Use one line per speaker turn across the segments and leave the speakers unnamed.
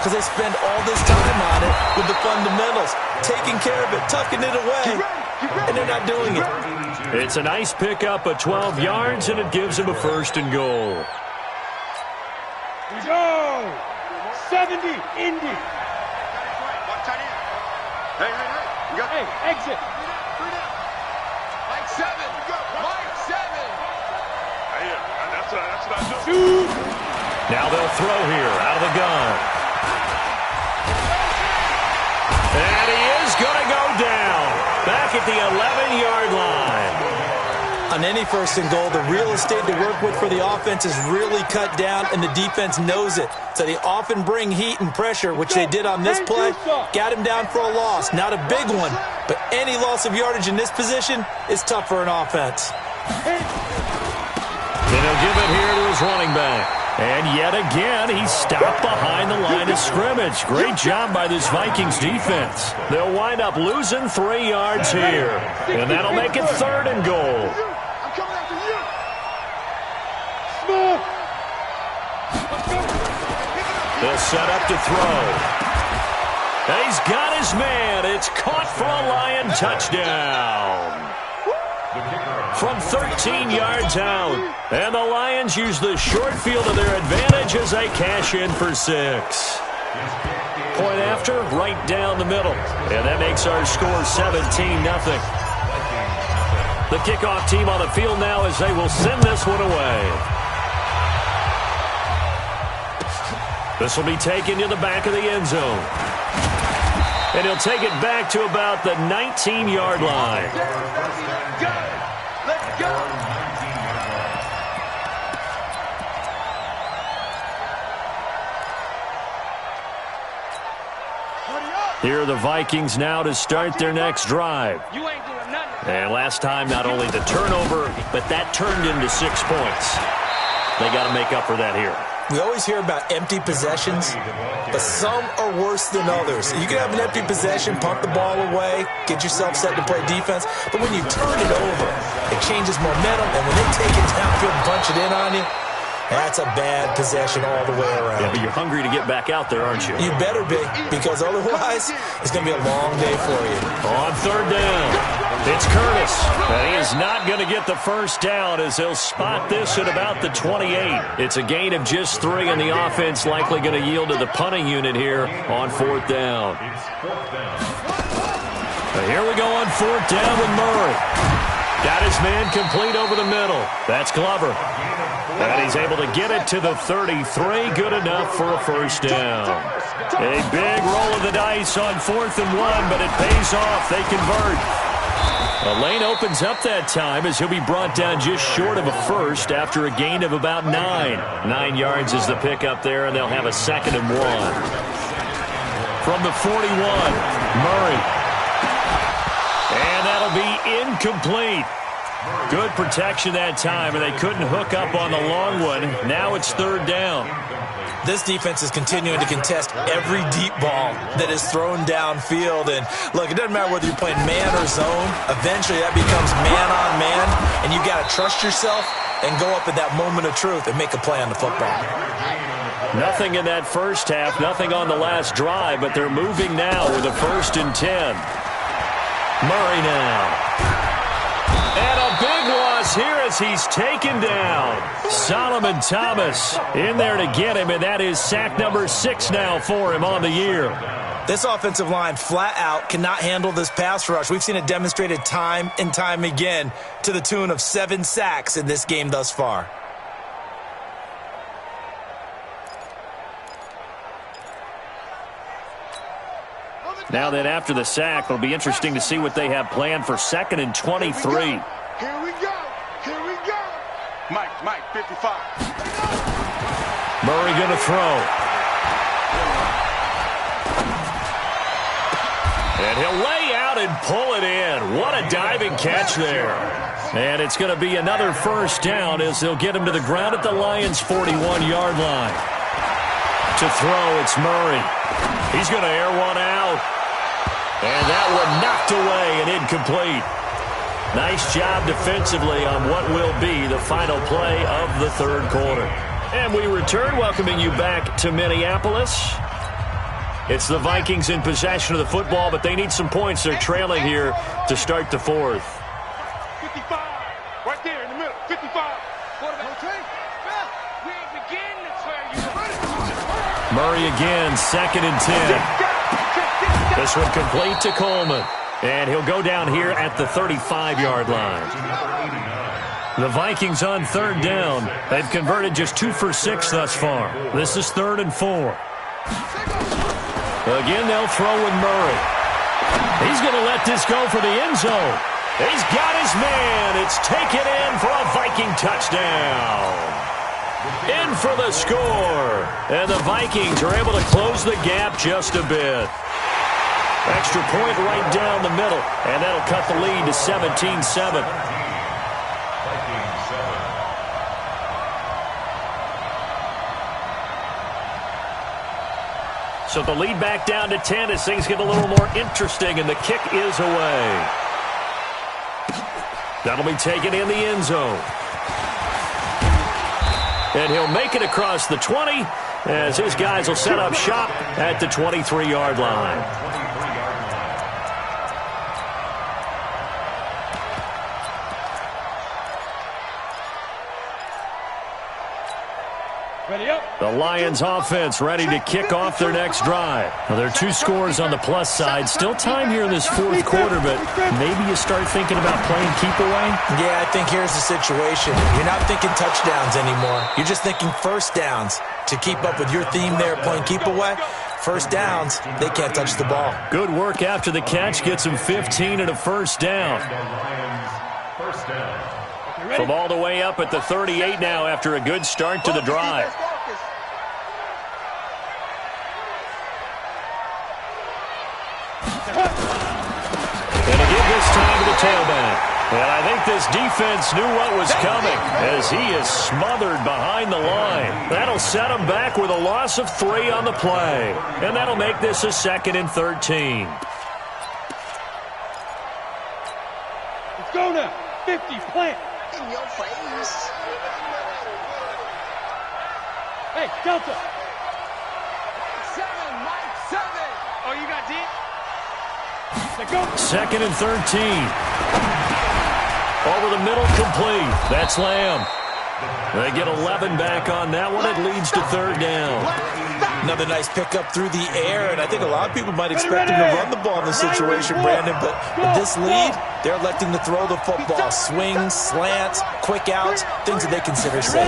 Because they spend all this time on it with the fundamentals, taking care of it, tucking it away, and they're not doing it.
It's a nice pickup of 12 yards, and it gives them a 1st and goal.
We go! 70, Indy.
Hey, you got
Hey, exit.
Mike 7. Mike 7. Hey, that's what I do.
Two.
Now they'll throw here out of the gun. And he is going to go down back at the 11-yard line.
On any 1st and goal, the real estate to work with for the offense is really cut down, and the defense knows it. So they often bring heat and pressure, which they did on this play. Got him down for a loss. Not a big one, but any loss of yardage in this position is tough for an offense.
And he'll give it here to his running back. And yet again, he's stopped behind the line of scrimmage. Great job by this Vikings defense. They'll wind up losing 3 yards here. And that'll make it 3rd and goal. They'll set up to throw. And he's got his man. It's caught for a Lion touchdown. From 13 yards out. And the Lions use the short field to their advantage as they cash in for 6. Point after, right down the middle. And that makes our score 17-0. The kickoff team on the field now as they will send this one away. This will be taken to the back of the end zone. And he'll take it back to about the 19-yard line.
Let's go.
Here are the Vikings now to start their next drive.
You ain't doing nothing.
And last time, not only the turnover, but that turned into 6 points. They got to make up for that here.
We always hear about empty possessions, but some are worse than others. You can have an empty possession, pump the ball away, get yourself set to play defense, but when you turn it over, it changes momentum, and when they take it downfield and punch it in on you, that's a bad possession all the way around.
Yeah, but you're hungry to get back out there, aren't you?
You better be, because otherwise, it's going to be a long day for you.
On 3rd down, it's Curtis. And he is not going to get the 1st down as they'll spot this at about the 28. It's a gain of just 3, and the offense likely going to yield to the punting unit here on 4th down. But here we go on 4th down with Murray. Got his man complete over the middle. That's Glover. And he's able to get it to the 33. Good enough for a 1st down. A big roll of the dice on 4th and 1, but it pays off. They convert. The lane opens up that time as he'll be brought down just short of a 1st after a gain of about 9. 9 yards is the pickup there, and they'll have a 2nd and 1. From the 41, Murray. And that'll be incomplete. Good protection that time, and they couldn't hook up on the long one. Now it's 3rd down.
This defense is continuing to contest every deep ball that is thrown downfield. And, look, it doesn't matter whether you're playing man or zone. Eventually, that becomes man-on-man, and you got to trust yourself and go up at that moment of truth and make a play on the football.
Nothing in that 1st half, nothing on the last drive, but they're moving now with a 1st and 10. Murray now. And a big loss here as he's taken down. Solomon Thomas in there to get him, and that is sack number 6 now for him on the year.
This offensive line flat out cannot handle this pass rush. We've seen it demonstrated time and time again to the tune of 7 sacks in this game thus far.
Now then, after the sack, it'll be interesting to see what they have planned for 2nd and 23.
Here we go. Here we go. Mike, 55.
Murray going to throw. And he'll lay out and pull it in. What a diving catch there. And it's going to be another 1st down as they'll get him to the ground at the Lions' 41-yard line. To throw, it's Murray. He's going to air one out. And that one knocked away and incomplete. Nice job defensively on what will be the final play of the 3rd quarter. And we return, welcoming you back to Minneapolis. It's the Vikings in possession of the football, but they need some points. They're trailing here to start the fourth.
55. Right there in the middle. 55.
Murray again, 2nd and 10. This one complete to Coleman. And he'll go down here at the 35-yard line. The Vikings on 3rd down. They've converted just 2 for 6 thus far. This is 3rd and 4. Again, they'll throw with Murray. He's going to let this go for the end zone. He's got his man. It's taken in for a Viking touchdown. In for the score. And the Vikings are able to close the gap just a bit. Extra point right down the middle. And that'll cut the lead to 17-7. So the lead back down to 10 as things get a little more interesting, and the kick is away. That'll be taken in the end zone. And he'll make it across the 20 as his guys will set up shop at the 23-yard line. The Lions offense ready to kick off their next drive. Well, there are 2 scores on the plus side. Still time here in this 4th quarter, but maybe you start thinking about playing keep away?
Yeah, I think here's the situation. You're not thinking touchdowns anymore. You're just thinking first downs. To keep up with your theme there, playing keep away, first downs, they can't touch the ball.
Good work after the catch. Gets him 15 and a first down. From all the way up at the 38 now after a good start to the drive. And again this time to the tailback. And I think this defense knew what was coming as he is smothered behind the line. That'll set him back with a loss of 3 on the play. And that'll make this a 2nd and 13.
Let's go now. 50, plant.
In your face.
Hey, Delta.
7, Mike, 7.
Oh, you got D? Let's go.
2nd and 13. Over the middle, complete. That's Lamb. They get 11 back on that one. It leads to 3rd down.
Another nice pickup through the air, and I think a lot of people might expect him to run the ball in this situation, Brandon, but with this lead, they're electing to throw the football. Swings, slants, quick outs, things that they consider safe.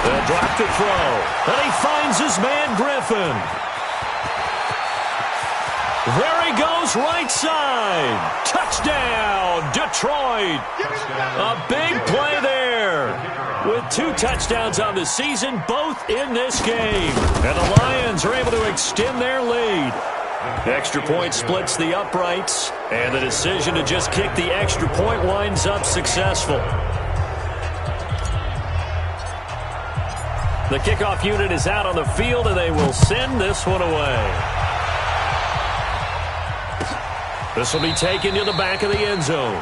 They'll drop the throw, and he finds his man Griffin. There he goes, right side. Touchdown, Detroit. A big play there. With 2 touchdowns on the season, both in this game. And the Lions are able to extend their lead. The extra point splits the uprights, and the decision to just kick the extra point winds up successful. The kickoff unit is out on the field, and they will send this one away. This will be taken to the back of the end zone.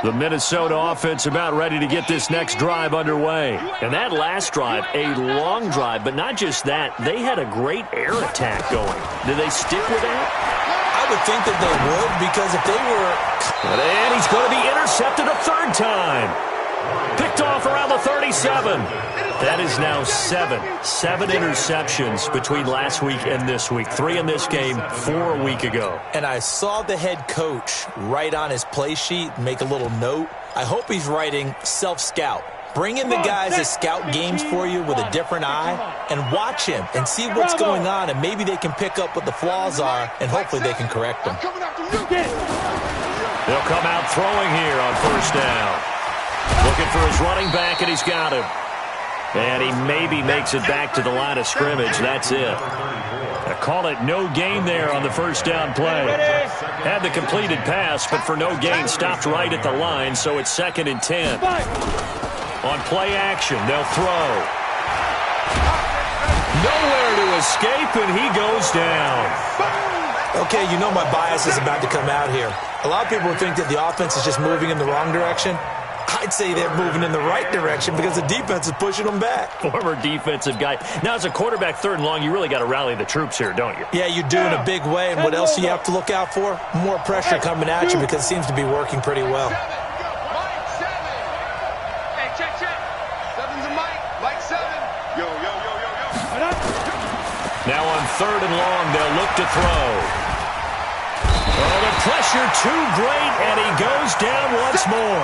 The Minnesota offense about ready to get this next drive underway. And that last drive, a long drive, but not just that. They had a great air attack going. Did they stick with that?
I would think that they would, because if they were...
And he's going to be intercepted a 3rd time. Picked off around the 37. That is now 7 interceptions between last week and this week. 3 in this game, 4 a week ago.
And I saw the head coach write on his play sheet, make a little note. I hope he's writing self-scout. Bring in the guys that scout games for you with a different eye and watch him and see what's going on, and maybe they can pick up what the flaws are, and hopefully they can correct them.
They'll come out throwing here on 1st down. Looking for his running back, and he's got him. And he maybe makes it back to the line of scrimmage. That's it. I call it no gain there on the 1st down play. Had the completed pass, but for no gain, stopped right at the line, so it's 2nd and 10. On play action, they'll throw. Nowhere to escape, and he goes down.
Okay, you know my bias is about to come out here. A lot of people think that the offense is just moving in the wrong direction. I'd say they're moving in the right direction because the defense is pushing them back.
Former defensive guy. Now, as a quarterback, 3rd and long, you really got to rally the troops here, don't you?
Yeah, you do in a big way. And what else do you have to look out for? More pressure coming at you because it seems to be working pretty well.
Mike 7. Hey, check. 7's a Mike. Mike 7.
Yo.
Now on 3rd and long, they'll look to throw. Oh, the pressure too great, and he goes down once more.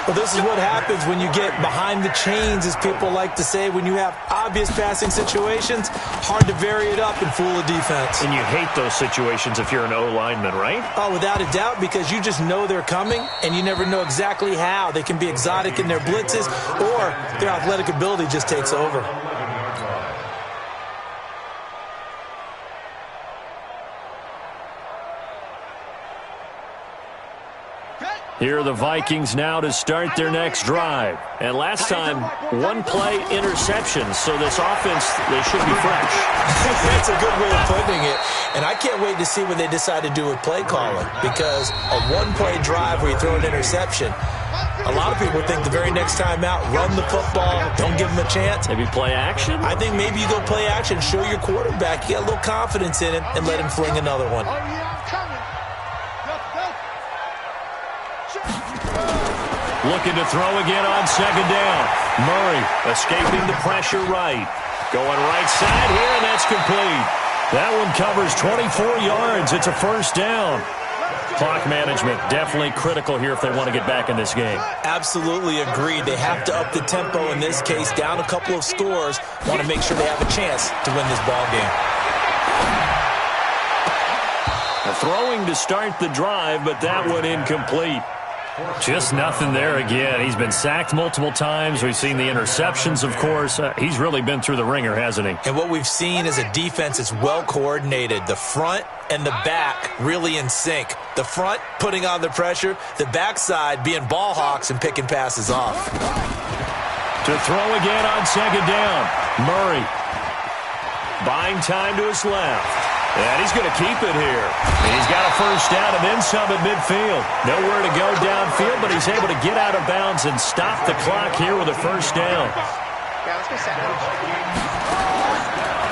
Well, this is what happens when you get behind the chains, as people like to say. When you have obvious passing situations, hard to vary it up and fool a defense.
And you hate those situations if you're an O-lineman, right?
Oh, without a doubt, because you just know they're coming, and you never know exactly how. They can be exotic in their blitzes, or their athletic ability just takes over.
Here are the Vikings now to start their next drive. And last time, 1-play interceptions, so this offense, they should be fresh.
That's a good way of putting it. And I can't wait to see what they decide to do with play calling, because a 1-play drive where you throw an interception, a lot of people think the very next time out, run the football, don't give them a chance.
Maybe play action?
I think maybe you go play action, show your quarterback, you get a little confidence in him, and let him fling another one.
Looking to throw again on 2nd down. Murray escaping the pressure right. Going right side here, and that's complete. That one covers 24 yards. It's a 1st down. Clock management definitely critical here if they want to get back in this game.
Absolutely agreed. They have to up the tempo in this case, down a couple of scores. Want to make sure they have a chance to win this ball game.
Throwing to start the drive, but that one incomplete. Just nothing there again. He's been sacked multiple times. We've seen the interceptions, of course. He's really been through the ringer, hasn't he?
And what we've seen is a defense that's well coordinated. The front and the back really in sync. The front putting on the pressure, the backside being ball hawks and picking passes off.
To throw again on 2nd down. Murray buying time to his left. And he's going to keep it here. He's got a 1st down and then some at midfield. Nowhere to go downfield, but he's able to get out of bounds and stop the clock here with a 1st down.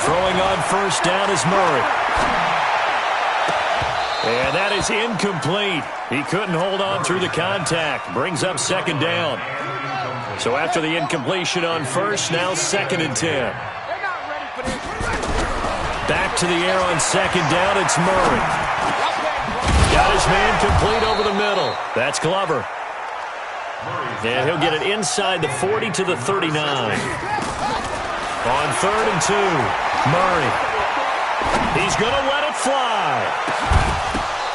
Throwing on 1st down is Murray. And that is incomplete. He couldn't hold on through the contact. Brings up 2nd down. So after the incompletion on 1st, now 2nd and 10. Back to the air on 2nd down, it's Murray. Got his man complete over the middle. That's Glover. And he'll get it inside the 40 to the 39. On 3rd and 2, Murray. He's going to let it fly.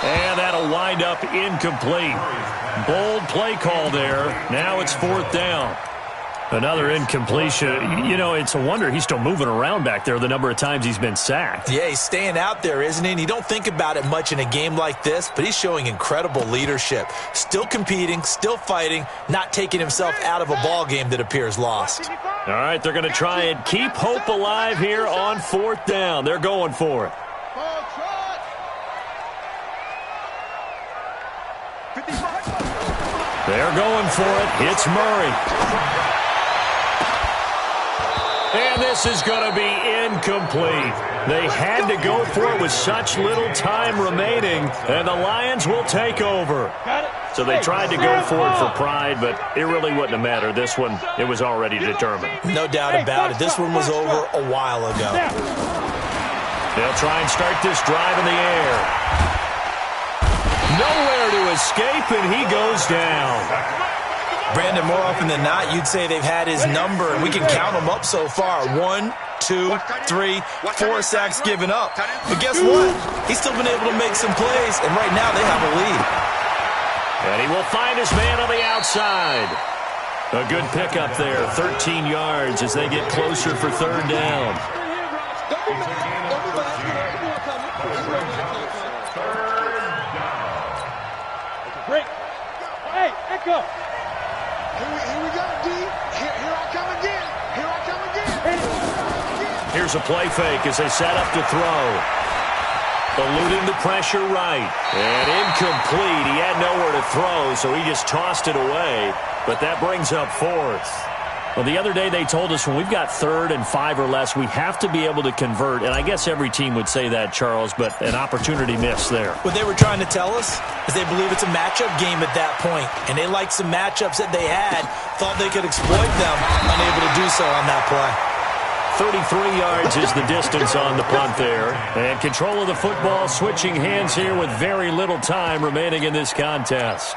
And that'll wind up incomplete. Bold play call there. Now it's 4th down. Another incompletion. You know, it's a wonder he's still moving around back there the number of times he's been sacked.
Yeah, he's staying out there, isn't he? And you don't think about it much in a game like this, but he's showing incredible leadership. Still competing, still fighting, not taking himself out of a ball game that appears lost.
All right, they're going to try and keep hope alive here on 4th down. They're going for it. They're going for it. It's Murray. And this is going to be incomplete. They had to go for it with such little time remaining, and the Lions will take over. So they tried to go for it for pride, but it really wouldn't have mattered. This one, it was already determined.
No doubt about it. This one was over a while ago.
They'll try and start this drive in the air. Nowhere to escape, and he goes down.
Brandon, more often than not, you'd say they've had his number, and we can count them up so far. 1, 2, 3, 4 sacks given up. But guess what? He's still been able to make some plays, and right now they have a lead.
And he will find his man on the outside. A good pickup there, 13 yards as they get closer for 3rd down.
Break. Hey, echo.
Here we go, D. Here I come again. Here I come again.
Here's a play fake as they set up to throw. Eluding the pressure right. And incomplete. He had nowhere to throw, so he just tossed it away. But that brings up fourth. Well, the other day they told us when we've got 3rd and 5 or less, we have to be able to convert. And I guess every team would say that, Charles, but an opportunity missed there.
What they were trying to tell us is they believe it's a matchup game at that point. And they liked some matchups that they had, thought they could exploit them, unable to do so on that play.
33 yards is the distance on the punt there. And control of the football switching hands here with very little time remaining in this contest.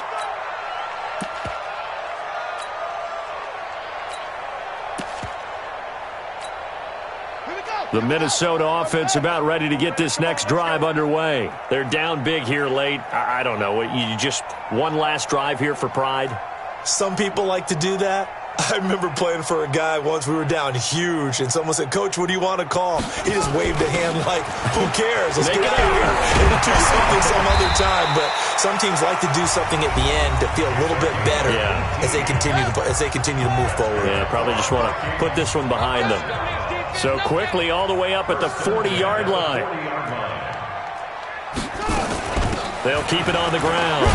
The Minnesota offense about ready to get this next drive underway. They're down big here late. I don't know. You just one last drive here for pride?
Some people like to do that. I remember playing for a guy once. We were down huge, and someone said, "Coach, what do you want to call?" He just waved a hand like, "Who cares? Let's get out of here and do something some other time." But some teams like to do something at the end to feel a little bit better as they continue to move forward.
Yeah, probably just want to put this one behind them. So quickly all the way up at the 40-yard line. They'll keep it on the ground.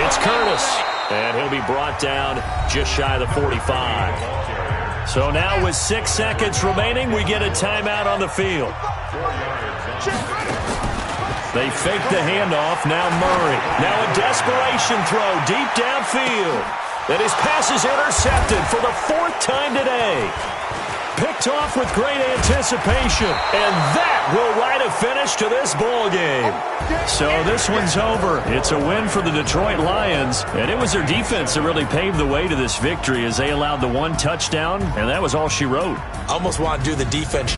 It's Curtis. And he'll be brought down just shy of the 45. So now with 6 seconds remaining, we get a timeout on the field. They fake the handoff. Now Murray. Now a desperation throw deep downfield. And his pass is intercepted for the 4th time today. Picked off with great anticipation. And that will write a finish to this ball game. So this one's over. It's a win for the Detroit Lions. And it was their defense that really paved the way to this victory as they allowed the 1 touchdown. And that was all she wrote.
I almost want to do the defense